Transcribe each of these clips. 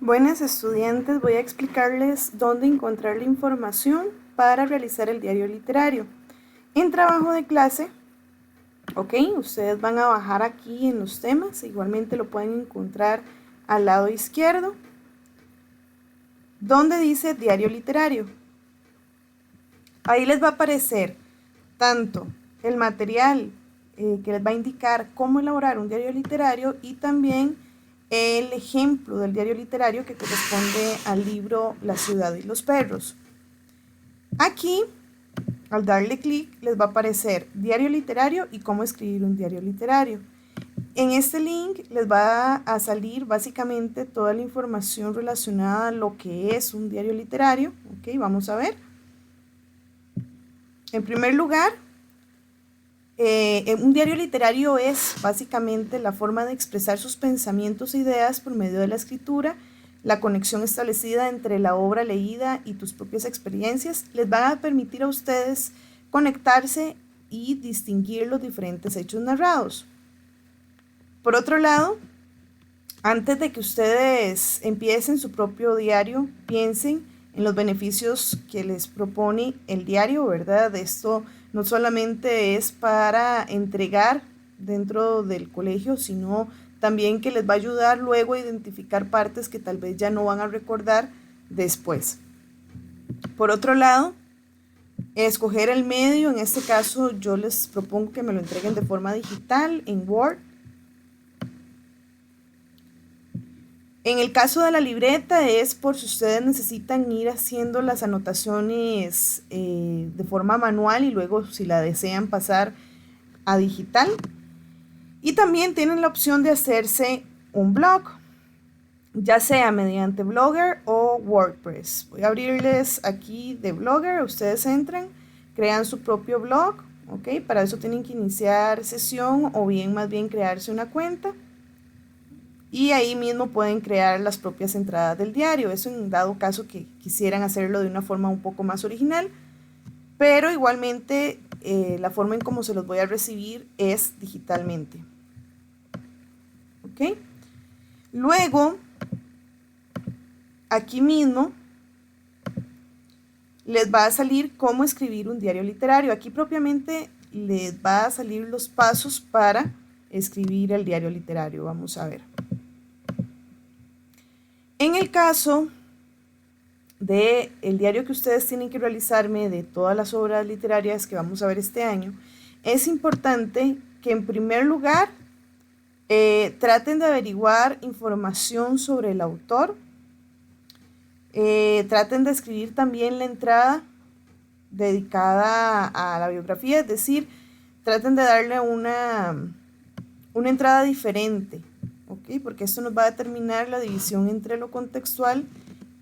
Buenas estudiantes, voy a explicarles dónde encontrar la información para realizar el diario literario. En trabajo de clase, ustedes van a bajar aquí en los temas, igualmente lo pueden encontrar al lado izquierdo, donde dice diario literario. Ahí les va a aparecer tanto el material que les va a indicar cómo elaborar un diario literario y también el ejemplo del diario literario que corresponde al libro La ciudad y los perros. Aquí, al darle clic, les va a aparecer diario literario y cómo escribir un diario literario. En este link les va a salir básicamente toda la información relacionada a lo que es un diario literario. Vamos a ver. En primer lugar, un diario literario es básicamente la forma de expresar sus pensamientos e ideas por medio de la escritura, la conexión establecida entre la obra leída y tus propias experiencias les van a permitir a ustedes conectarse y distinguir los diferentes hechos narrados. Por otro lado, antes de que ustedes empiecen su propio diario, piensen en los beneficios que les propone el diario, ¿verdad? Esto no solamente es para entregar dentro del colegio, sino también que les va a ayudar luego a identificar partes que tal vez ya no van a recordar después. Por otro lado, escoger el medio, en este caso yo les propongo que me lo entreguen de forma digital en Word. En el caso de la libreta es por si ustedes necesitan ir haciendo las anotaciones de forma manual y luego si la desean pasar a digital. Y también tienen la opción de hacerse un blog, ya sea mediante Blogger o WordPress. Voy a abrirles aquí de Blogger, ustedes entran, crean su propio blog, para eso tienen que iniciar sesión o bien más bien crearse una cuenta. Y ahí mismo pueden crear las propias entradas del diario, eso en dado caso que quisieran hacerlo de una forma un poco más original, pero igualmente la forma en cómo se los voy a recibir es digitalmente. Luego, aquí mismo les va a salir cómo escribir un diario literario. Aquí propiamente les va a salir los pasos para escribir el diario literario. Vamos a ver. En el caso del diario que ustedes tienen que realizarme de todas las obras literarias que vamos a ver este año, es importante que en primer lugar traten de averiguar información sobre el autor, traten de escribir también la entrada dedicada a la biografía, es decir, traten de darle una entrada diferente, porque esto nos va a determinar la división entre lo contextual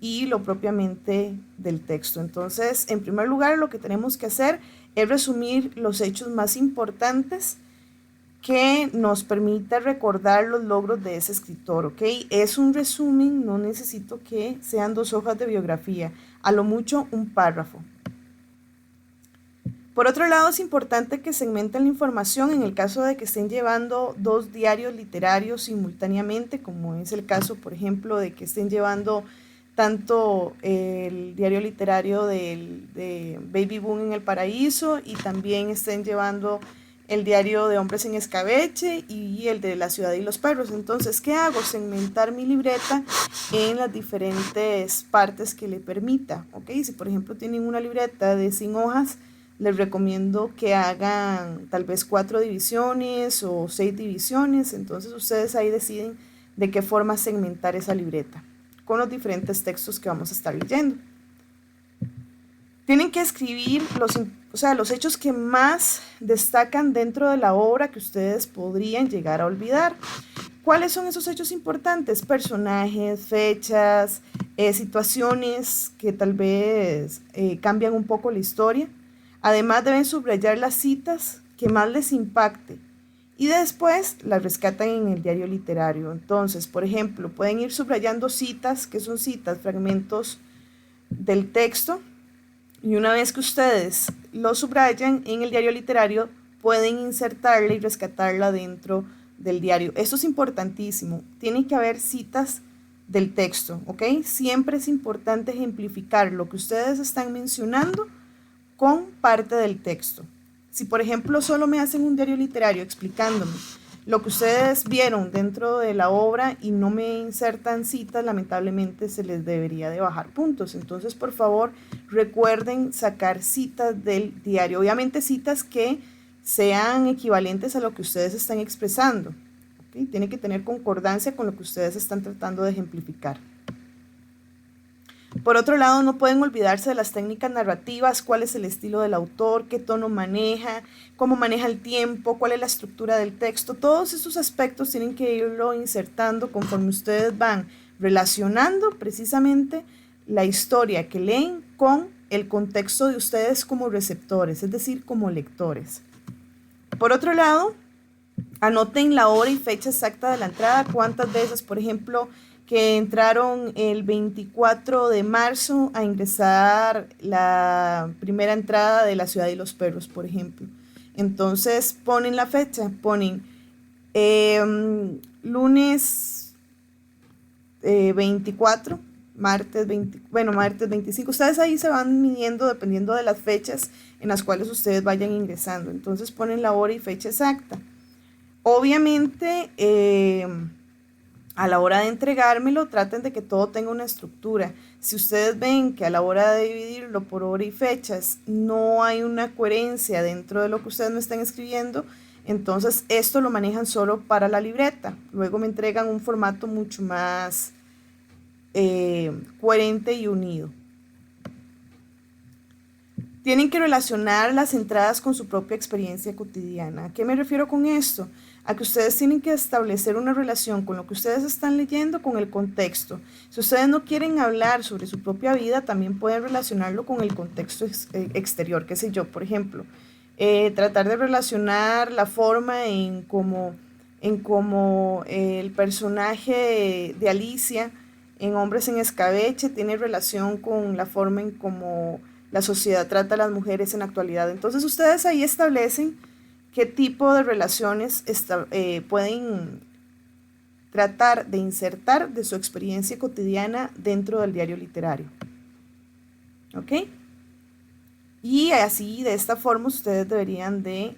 y lo propiamente del texto. Entonces, en primer lugar, lo que tenemos que hacer es resumir los hechos más importantes que nos permita recordar los logros de ese escritor, Es un resumen, no necesito que sean 2 hojas de biografía, a lo mucho un párrafo. Por otro lado, es importante que segmenten la información en el caso de que estén llevando 2 diarios literarios simultáneamente, como es el caso, por ejemplo, de que estén llevando tanto el diario literario de Baby Boom en el Paraíso y también estén llevando el diario de Hombres en Escabeche y el de La ciudad y los perros. Entonces, ¿qué hago? Segmentar mi libreta en las diferentes partes que le permita, Si por ejemplo tienen una libreta de 100 hojas, les recomiendo que hagan tal vez 4 divisiones o 6 divisiones. Entonces ustedes ahí deciden de qué forma segmentar esa libreta con los diferentes textos que vamos a estar leyendo. Tienen que escribir los hechos que más destacan dentro de la obra que ustedes podrían llegar a olvidar. ¿Cuáles son esos hechos importantes? Personajes, fechas, situaciones que tal vez cambian un poco la historia. Además deben subrayar las citas que más les impacte y después las rescatan en el diario literario. Entonces, por ejemplo, pueden ir subrayando citas, que son citas, fragmentos del texto, y una vez que ustedes lo subrayan en el diario literario, pueden insertarla y rescatarla dentro del diario. Esto es importantísimo. Tienen que haber citas del texto, ¿ok? Siempre es importante ejemplificar lo que ustedes están mencionando con parte del texto. Si, por ejemplo, solo me hacen un diario literario explicándome lo que ustedes vieron dentro de la obra y no me insertan citas, lamentablemente se les debería de bajar puntos. Entonces, por favor, recuerden sacar citas del diario. Obviamente citas que sean equivalentes a lo que ustedes están expresando. ¿Okay? Tiene que tener concordancia con lo que ustedes están tratando de ejemplificar. Por otro lado, no pueden olvidarse de las técnicas narrativas, cuál es el estilo del autor, qué tono maneja, cómo maneja el tiempo, cuál es la estructura del texto. Todos estos aspectos tienen que irlo insertando conforme ustedes van relacionando precisamente la historia que leen con el contexto de ustedes como receptores, es decir, como lectores. Por otro lado, anoten la hora y fecha exacta de la entrada, cuántas veces, por ejemplo, que entraron el 24 de marzo a ingresar la primera entrada de La Ciudad y los Perros, por ejemplo. Entonces ponen la fecha, ponen lunes 24, martes 25. Ustedes ahí se van midiendo dependiendo de las fechas en las cuales ustedes vayan ingresando. Entonces ponen la hora y fecha exacta. Obviamente, a la hora de entregármelo, traten de que todo tenga una estructura. Si ustedes ven que a la hora de dividirlo por hora y fechas no hay una coherencia dentro de lo que ustedes me están escribiendo, entonces esto lo manejan solo para la libreta. Luego me entregan un formato mucho más coherente y unido. Tienen que relacionar las entradas con su propia experiencia cotidiana. ¿A qué me refiero con esto? A que ustedes tienen que establecer una relación con lo que ustedes están leyendo con el contexto. Si ustedes no quieren hablar sobre su propia vida, también pueden relacionarlo con el contexto exterior, qué sé yo, por ejemplo. Tratar de relacionar la forma en cómo el personaje de Alicia en Hombres en Escabeche tiene relación con la forma en cómo la sociedad trata a las mujeres en la actualidad. Entonces ustedes ahí establecen qué tipo de relaciones pueden tratar de insertar de su experiencia cotidiana dentro del diario literario. ¿Ok? Y así, de esta forma, ustedes deberían de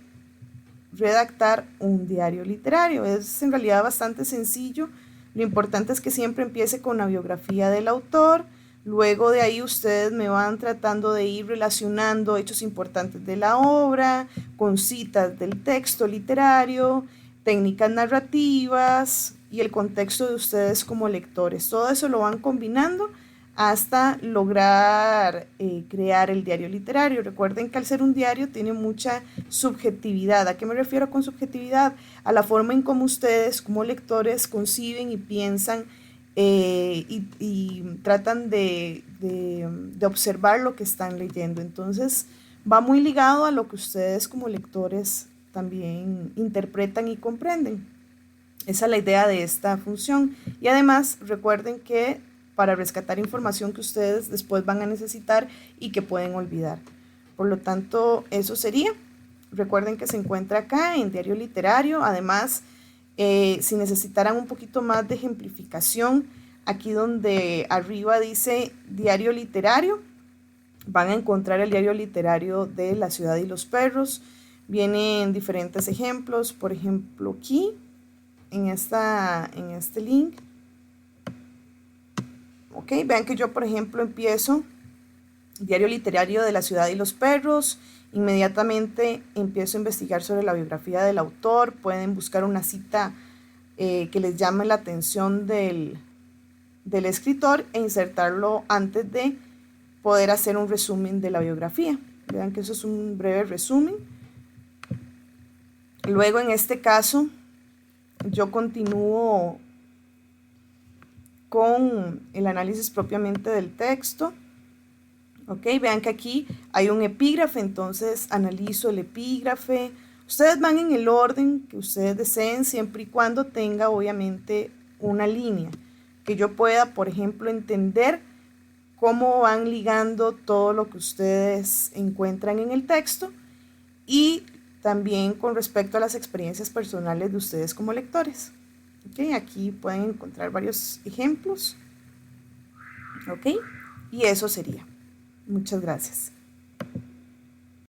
redactar un diario literario. Es en realidad bastante sencillo. Lo importante es que siempre empiece con la biografía del autor. Luego de ahí ustedes me van tratando de ir relacionando hechos importantes de la obra, con citas del texto literario, técnicas narrativas y el contexto de ustedes como lectores. Todo eso lo van combinando hasta lograr crear el diario literario. Recuerden que al ser un diario tiene mucha subjetividad. ¿A qué me refiero con subjetividad? A la forma en cómo ustedes como lectores conciben y piensan y tratan de observar lo que están leyendo. Entonces va muy ligado a lo que ustedes como lectores también interpretan y comprenden. Esa es la idea de esta función. Y además recuerden que para rescatar información que ustedes después van a necesitar y que pueden olvidar. Por lo tanto, eso sería. Recuerden que se encuentra acá en Diario Literario. Además, si necesitaran un poquito más de ejemplificación, aquí donde arriba dice Diario Literario, van a encontrar el diario literario de La Ciudad y los Perros. Vienen diferentes ejemplos, por ejemplo aquí, en este link. Ok, vean que yo por ejemplo empiezo Diario Literario de La Ciudad y los Perros. Inmediatamente empiezo a investigar sobre la biografía del autor. Pueden buscar una cita que les llame la atención del escritor e insertarlo antes de poder hacer un resumen de la biografía. Vean que eso es un breve resumen. Luego en este caso yo continúo con el análisis propiamente del texto. Ok, vean que aquí hay un epígrafe, entonces analizo el epígrafe. Ustedes van en el orden que ustedes deseen, siempre y cuando tenga obviamente una línea, que yo pueda, por ejemplo, entender cómo van ligando todo lo que ustedes encuentran en el texto y también con respecto a las experiencias personales de ustedes como lectores. Okay, aquí pueden encontrar varios ejemplos. ¿Ok? Y eso sería. Muchas gracias.